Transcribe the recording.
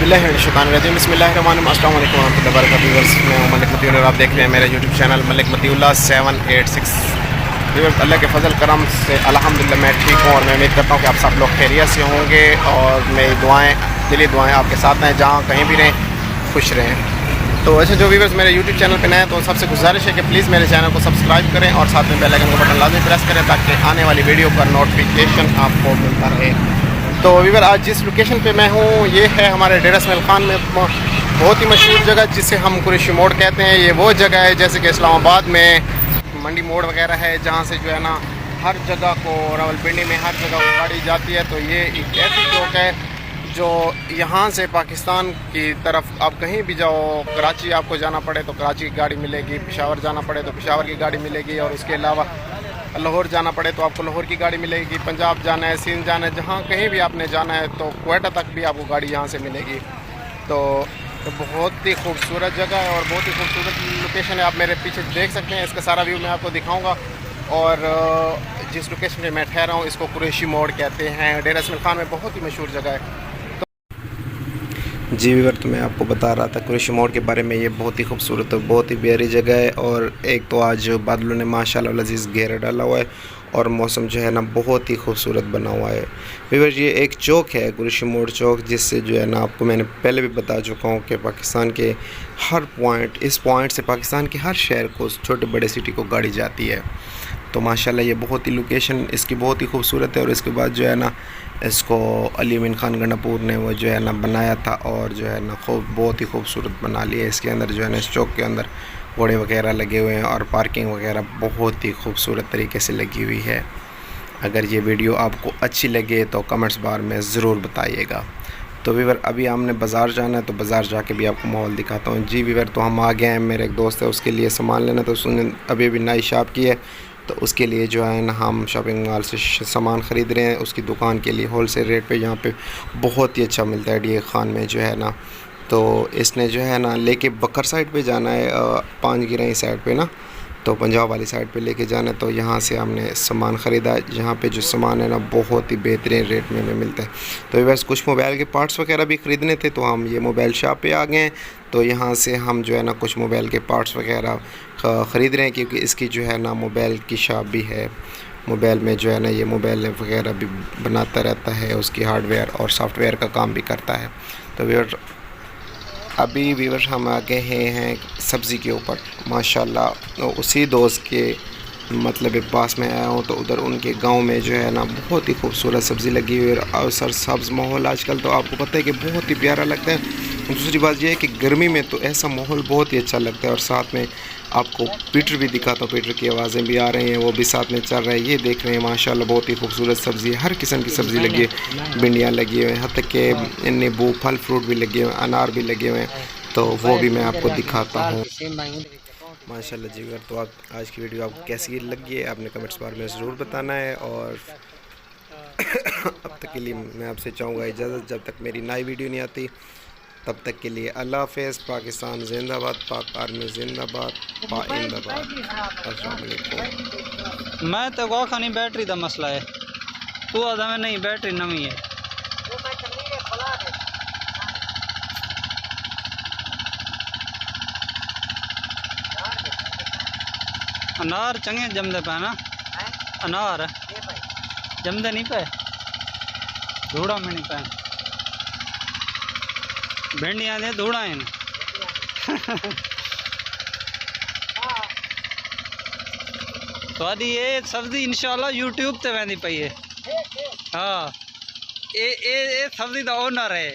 बिस्मिल्लाहिर्रहमानिर्रहीम बिस्मिल्लाहिर्रहमानिर्रहीम अस्सलामु अलैकुम व रहमतुल्लाहि व बरकातुहू। मैं हूं मलिक मती और आप देख रहे हैं मेरे YouTube channel Malik Matiullah 786। Viewers, अल्लाह के फजल करम से अल्हम्दुलिल्लाह मैं ठीक हूं और मैं उम्मीद करता हूं कि आप सब लोग खैरियत से होंगे और मेरी दुआएं, दिली दुआएं आपके साथ हैं, जहां कहीं भी रहें खुश रहें। तो ऐसे जो व्यूअर्स मेरे यूट्यूब चैनल पर नए हैं तो सबसे गुजारिश है कि प्लीज़ मेरे चैनल को सब्सक्राइब करें और साथ में बेल आइकन का बटन लाजमी प्रेस करें ताकि आने वाली वीडियो का नोटिफिकेशन आपको मिलता रहे। तो व्यूअर, आज जिस लोकेशन पे मैं हूँ ये है हमारे डेरा इस्माइल खान में बहुत ही मशहूर जगह जिसे हम कुरैशी मोड़ कहते हैं। ये वो जगह है जैसे कि इस्लामाबाद में मंडी मोड़ वगैरह है, जहाँ से जो है ना हर जगह को, रावलपिंडी में हर जगह को गाड़ी जाती है। तो ये एक ऐसी चौक है जो यहाँ से पाकिस्तान की तरफ आप कहीं भी जाओ, कराची आपको जाना पड़े तो कराची की गाड़ी मिलेगी, पेशावर जाना पड़े तो पेशावर की गाड़ी मिलेगी, और उसके अलावा लाहौर जाना पड़े तो आपको लाहौर की गाड़ी मिलेगी, पंजाब जाना है, सिंध जाना है, जहाँ कहीं भी आपने जाना है तो क्वेटा तक भी आपको गाड़ी यहाँ से मिलेगी। तो बहुत ही खूबसूरत जगह है और बहुत ही खूबसूरत लोकेशन है। आप मेरे पीछे देख सकते हैं, इसका सारा व्यू मैं आपको दिखाऊंगा। और जिस लोकेशन पे मैं ठहरा हूँ इसको कुरैशी मोड़ कहते हैं। डेरा इस्माइल खान में बहुत ही मशहूर जगह है। जी व्यूअर, तो मैं आपको बता रहा था कुरैशी मोड़ के बारे में। ये बहुत ही खूबसूरत और बहुत ही प्यारी जगह है। और एक तो आज बादलों ने माशाल्लाह लजीज घेरा डाला हुआ है और मौसम जो है ना बहुत ही खूबसूरत बना हुआ है। व्यूअर, ये एक चौक है कुरैशी मोड़ चौक, जिससे जो है ना आपको मैंने पहले भी बता चुका हूँ कि पाकिस्तान के हर पॉइंट, इस पॉइंट से पाकिस्तान के हर शहर को, छोटे बड़े सिटी को गाड़ी जाती है। तो माशाल्लाह ये बहुत ही लोकेशन इसकी बहुत ही खूबसूरत है। और इसके बाद जो है ना इसको अली अमीन खान गंडापुर ने वो जो है ना बनाया था और जो है ना बहुत ही खूबसूरत बना लिया। इसके अंदर जो है ना इस चौक के अंदर घोड़े वगैरह लगे हुए हैं और पार्किंग वगैरह बहुत ही खूबसूरत तरीके से लगी हुई है। अगर ये वीडियो आपको अच्छी लगे तो कमेंट्स बार में ज़रूर बताइएगा। तो वीवर, अभी हमने बाज़ार जाना है तो बाज़ार जाके भी आपको माहौल दिखाता हूँ। जी वीवर, तो हम आ गए हैं। मेरे एक दोस्त है, उसके लिए सामान लेना, तो उसने अभी अभी नई शॉप की है तो उसके लिए जो है ना हम शॉपिंग मॉल से सामान ख़रीद रहे हैं उसकी दुकान के लिए होल सेल रेट पे। यहाँ पे बहुत ही अच्छा मिलता है डी खान में जो है ना। तो इसने जो है ना लेके बकर साइड पे जाना है, पांच गिरई साइड पे ना, तो पंजाब वाली साइड पे लेके जाना है। तो यहाँ से हमने सामान ख़रीदा। यहाँ पे जो सामान है ना बहुत ही बेहतरीन रेट में मिलता है। तो वैसे कुछ मोबाइल के पार्ट्स वगैरह भी ख़रीदने थे तो हम ये मोबाइल शॉप पे आ गए हैं। तो यहाँ से हम जो है ना कुछ मोबाइल के पार्ट्स वगैरह ख़रीद रहे हैं, क्योंकि इसकी जो है ना मोबाइल की शॉप भी है। मोबाइल में जो है ना ये मोबाइल वगैरह भी बनाता रहता है, उसकी हार्डवेयर और सॉफ्टवेयर का काम भी करता है। तो व्यूअर, अभी व्यूअर हम आ गए हैं सब्ज़ी के ऊपर माशाल्लाह। उसी दोस्त के मतलब पास में आया हूँ तो उधर उनके गांव में जो है ना बहुत ही खूबसूरत सब्ज़ी लगी हुई है और सरसब्ज़ माहौल आजकल तो आपको पता है कि बहुत ही प्यारा लगता है। दूसरी बात यह है कि गर्मी में तो ऐसा माहौल बहुत ही अच्छा लगता है। और साथ में आपको पीटर भी दिखाता हूँ, पीटर की आवाज़ें भी आ रही हैं, वो भी साथ में चल रहा है। ये देख रहे हैं माशाल्लाह बहुत ही खूबसूरत सब्ज़ी, हर किस्म की सब्ज़ी लगी है, भिंडियाँ लगी हुई हैं, यहाँ तक के नींबू फल फ्रूट भी लगे हुए हैं, अनार भी लगे हुए हैं। तो वो भी मैं आपको दिखाता हूँ माशाल्लाह। जी व्यूअर, तो आप आज की वीडियो आपको कैसी लगी है आपने कमेंट्स बार में ज़रूर बताना है। और अब तक के लिए मैं आपसे चाहूँगा इजाज़त, जब तक मेरी नई वीडियो नहीं आती तब तक के लिए अल्लाह हाफ़िज़। पाकिस्तान जिंदाबाद, पाक आर्मी जिंदाबाद, पाइंदाबाद। अस्सलाम वालेकुम। मैं तो गौ खानी बैटरी का मसला है, तू आदा में नहीं, बैटरी नवी है। अनार चंगे जमदे पे ना, अनार जमदे नहीं पे, धूड़ा में नहीं पे, भिंडियाँ दे धूड़ा है तो आदि ये सब्जी इंशाल्लाह यूट्यूब ते वेंदी पई है। हाँ, ये सब्जी का ओनर है।